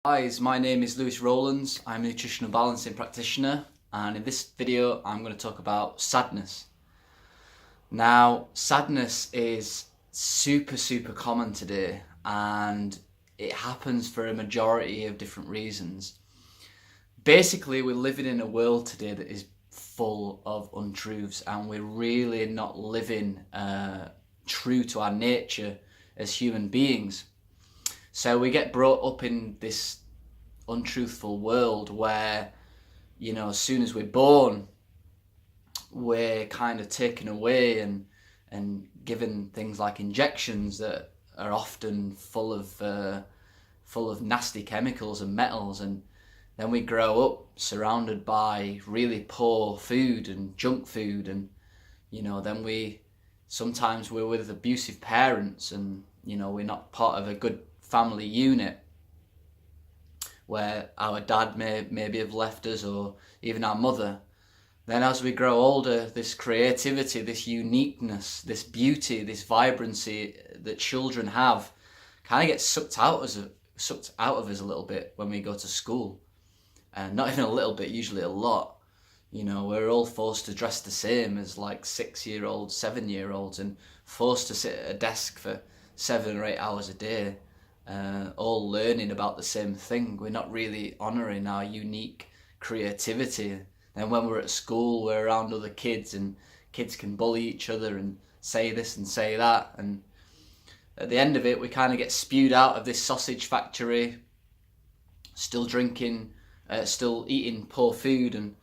Guys, my name is Rowlands. I'm a nutritional balancing practitioner, and in this video I'm going to talk about sadness. Now, sadness is super common today, and it happens for a majority of different reasons. Basically, we're living in a world today that is full of untruths, and we're really not living true to our nature as human beings. So we get brought up in this untruthful world where, as soon as we're born, we're kind of taken away and given things like injections that are often full of nasty chemicals and metals, and then we grow up surrounded by really poor food and junk food, and then sometimes we're with abusive parents, and we're not part of a good family unit where our dad maybe have left us, or even our mother. Then as we grow older, this creativity, this uniqueness, this beauty, this vibrancy that children have kind of gets sucked out of us a little bit when we go to school. And not even a little bit, usually a lot. We're all forced to dress the same as like 6-year-olds, 7-year-olds, and forced to sit at a desk for 7 or 8 hours a day. All learning about the same thing. We're not really honouring our unique creativity. And when we're at school, we're around other kids, and kids can bully each other and say this and say that. And at the end of it, we kind of get spewed out of this sausage factory, still drinking, still eating poor food, and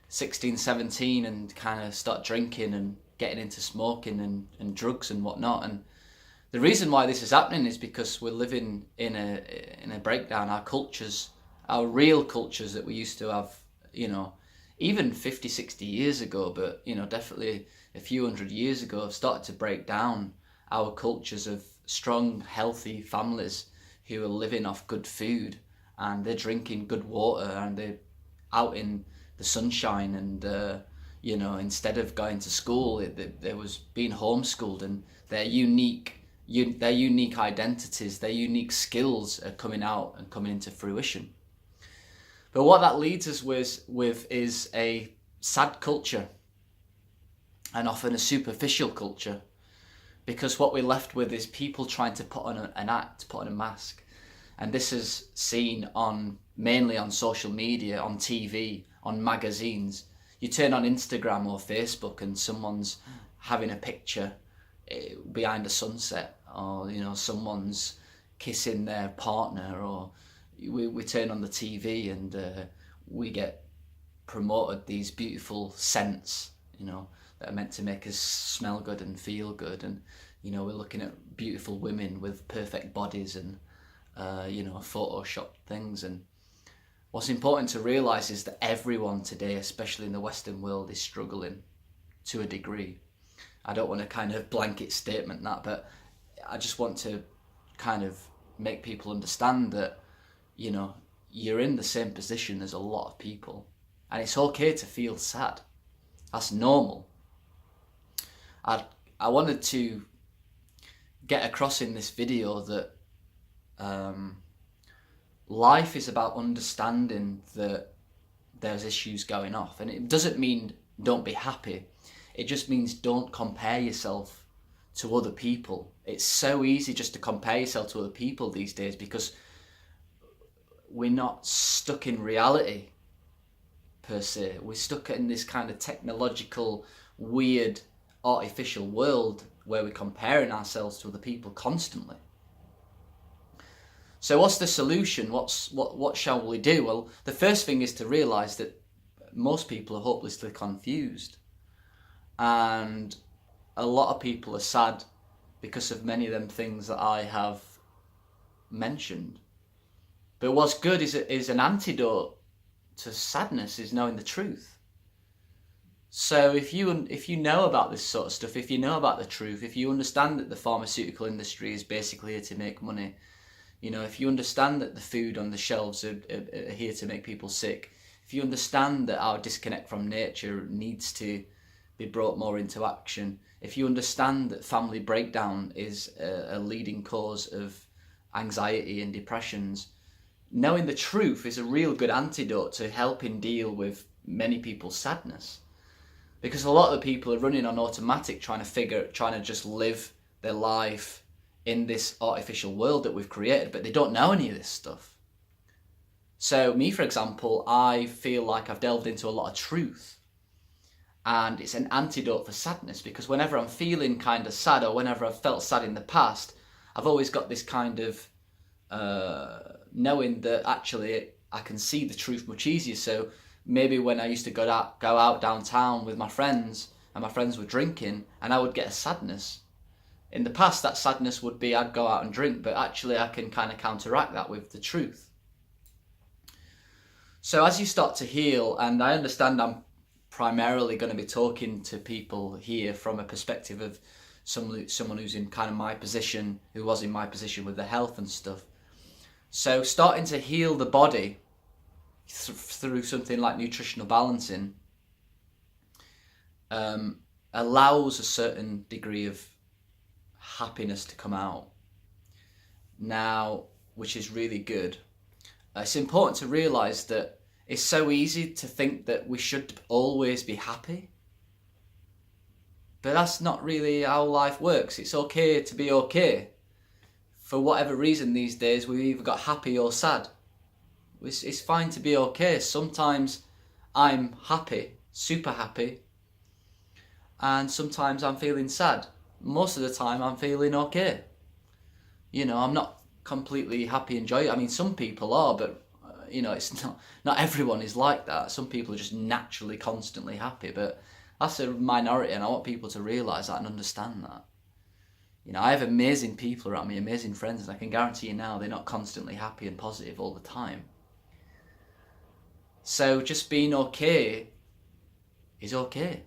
16, 17, and kind of start drinking and getting into smoking and drugs and whatnot. And the reason why this is happening is because we're living in a breakdown. Our cultures, our real cultures that we used to have, even 50, 60 years ago, but definitely a few hundred years ago, have started to break down. Our cultures of strong, healthy families who are living off good food, and they're drinking good water, and they're out in the sunshine, and instead of going to school, they was being homeschooled, and their unique identities, their unique skills are coming out and coming into fruition. But what that leads us with is a sad culture, and often a superficial culture, because what we're left with is people trying to put on an act, put on a mask. And this is seen mainly on social media, on TV, on magazines. You turn on Instagram or Facebook and someone's having a picture behind a sunset, or someone's kissing their partner, or we turn on the TV and we get promoted these beautiful scents that are meant to make us smell good and feel good, and we're looking at beautiful women with perfect bodies and photoshopped things. And what's important to realize is that everyone today, especially in the Western world, is struggling to a degree. I don't want to kind of blanket statement that, but I just want to kind of make people understand that, you're in the same position as a lot of people, and it's okay to feel sad. That's normal. I wanted to get across in this video that life is about understanding that there's issues going off, and it doesn't mean don't be happy. It just means don't compare yourself to other people. It's so easy just to compare yourself to other people these days, because we're not stuck in reality per se. We're stuck in this kind of technological, weird, artificial world where we're comparing ourselves to other people constantly. So what's the solution? What shall we do? Well, the first thing is to realise that most people are hopelessly confused. And a lot of people are sad because of many of them things that I have mentioned. But what's good is an antidote to sadness is knowing the truth. So if you know about this sort of stuff, if you know about the truth, if you understand that the pharmaceutical industry is basically here to make money, if you understand that the food on the shelves are here to make people sick, if you understand that our disconnect from nature needs to be brought more into action, if you understand that family breakdown is a leading cause of anxiety and depressions, knowing the truth is a real good antidote to helping deal with many people's sadness. Because a lot of the people are running on automatic, trying to just live their life in this artificial world that we've created, but they don't know any of this stuff. So me, for example, I feel like I've delved into a lot of truth, and it's an antidote for sadness, because whenever I'm feeling kind of sad, or whenever I've felt sad in the past, I've always got this kind of knowing that actually I can see the truth much easier. So maybe when I used to go out downtown with my friends, and my friends were drinking, and I would get a sadness. In the past, that sadness would be I'd go out and drink, but actually I can kind of counteract that with the truth. So as you start to heal, and I understand I'm primarily going to be talking to people here from a perspective of someone who's in kind of my position, who was in my position with the health and stuff. So starting to heal the body through something like nutritional balancing allows a certain degree of happiness to come out now, which is really good. It's important to realise that it's so easy to think that we should always be happy, but that's not really how life works. It's okay to be okay. For whatever reason these days, we've either got happy or sad. It's fine to be okay. Sometimes I'm happy, super happy, and sometimes I'm feeling sad. Most of the time I'm feeling okay. You know, I'm not completely happy and joyous. I mean, some people are, but you know, it's not everyone is like that. Some people are just naturally constantly happy, but that's a minority, and I want people to realise that and understand that. You know, I have amazing people around me, amazing friends, and I can guarantee you now they're not constantly happy and positive all the time. So just being okay is okay.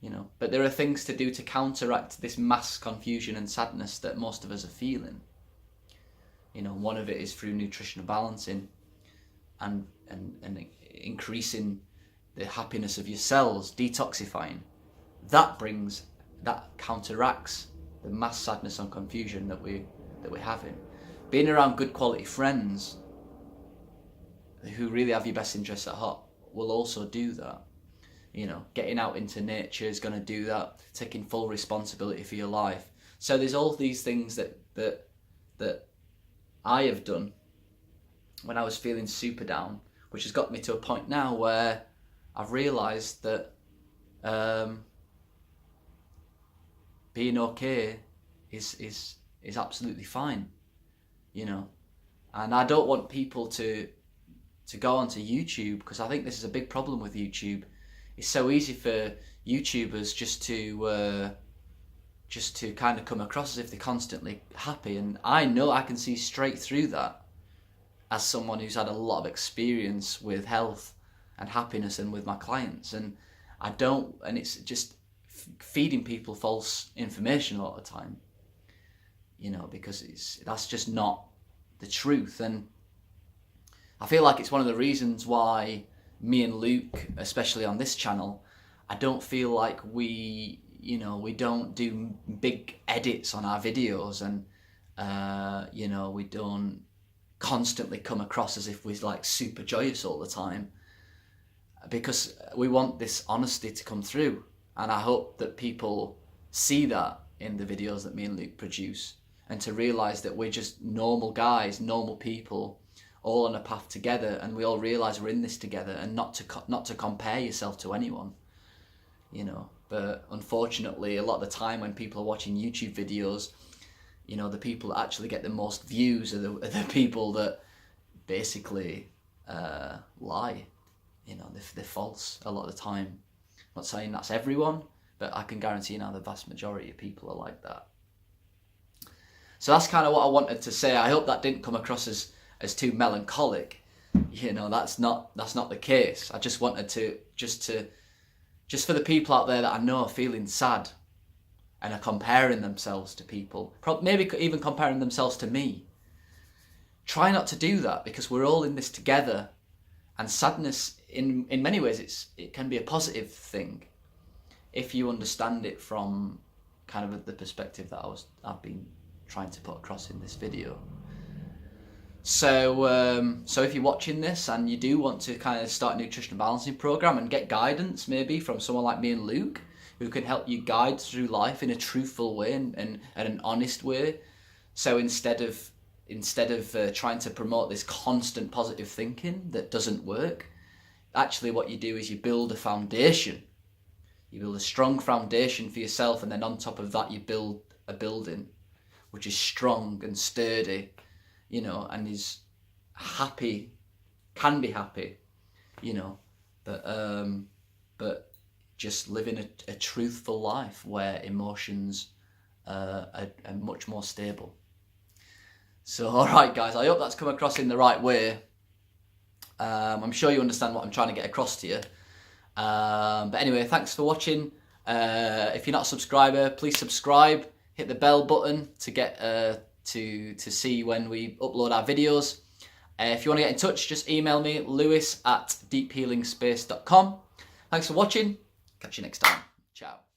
You know, but there are things to do to counteract this mass confusion and sadness that most of us are feeling. You know, one of it is through nutritional balancing and increasing the happiness of your cells, detoxifying. That counteracts the mass sadness and confusion that we're having. Being around good quality friends who really have your best interests at heart will also do that. You know, getting out into nature is going to do that. Taking full responsibility for your life. So there's all these things that I have done when I was feeling super down, which has got me to a point now where I've realised that being okay is absolutely fine. You know, and I don't want people to go onto YouTube, because I think this is a big problem with YouTube. It's so easy for YouTubers just to kind of come across as if they're constantly happy, and I know I can see straight through that as someone who's had a lot of experience with health and happiness and with my clients, and it's just feeding people false information a lot of the time, you know, because that's just not the truth. And I feel like it's one of the reasons why me and Luke, especially on this channel, I don't feel like we don't do big edits on our videos, and we don't constantly come across as if we're like super joyous all the time, because we want this honesty to come through, and I hope that people see that in the videos that me and Luke produce, and to realise that we're just normal guys, normal people, all on a path together, and we all realise we're in this together, and not to compare yourself to anyone, you know. But unfortunately, a lot of the time when people are watching YouTube videos, you know, the people that actually get the most views are the people that basically lie. You know, they're false a lot of the time. I'm not saying that's everyone, but I can guarantee you now the vast majority of people are like that. So that's kind of what I wanted to say. I hope that didn't come across as too melancholic. You know, that's not the case. I just wanted to just for the people out there that I know are feeling sad and are comparing themselves to people, maybe even comparing themselves to me. Try not to do that, because we're all in this together, and sadness in many ways it can be a positive thing if you understand it from kind of the perspective that I've been trying to put across in this video. So if you're watching this and you do want to kind of start a nutritional balancing program and get guidance maybe from someone like me and Luke, who can help you guide through life in a truthful way and an honest way. So instead of trying to promote this constant positive thinking that doesn't work, actually what you do is you build a foundation. You build a strong foundation for yourself, and then on top of that you build a building which is strong and sturdy, you know, and is happy, can be happy, you know, but just living a truthful life where emotions are much more stable. So, all right, guys, I hope that's come across in the right way. I'm sure you understand what I'm trying to get across to you. But anyway, thanks for watching. If you're not a subscriber, please subscribe. Hit the bell button to get to see when we upload our videos. If you want to get in touch, just email me, lewis@deephealingspace.com. Thanks for watching. Catch you next time. Ciao.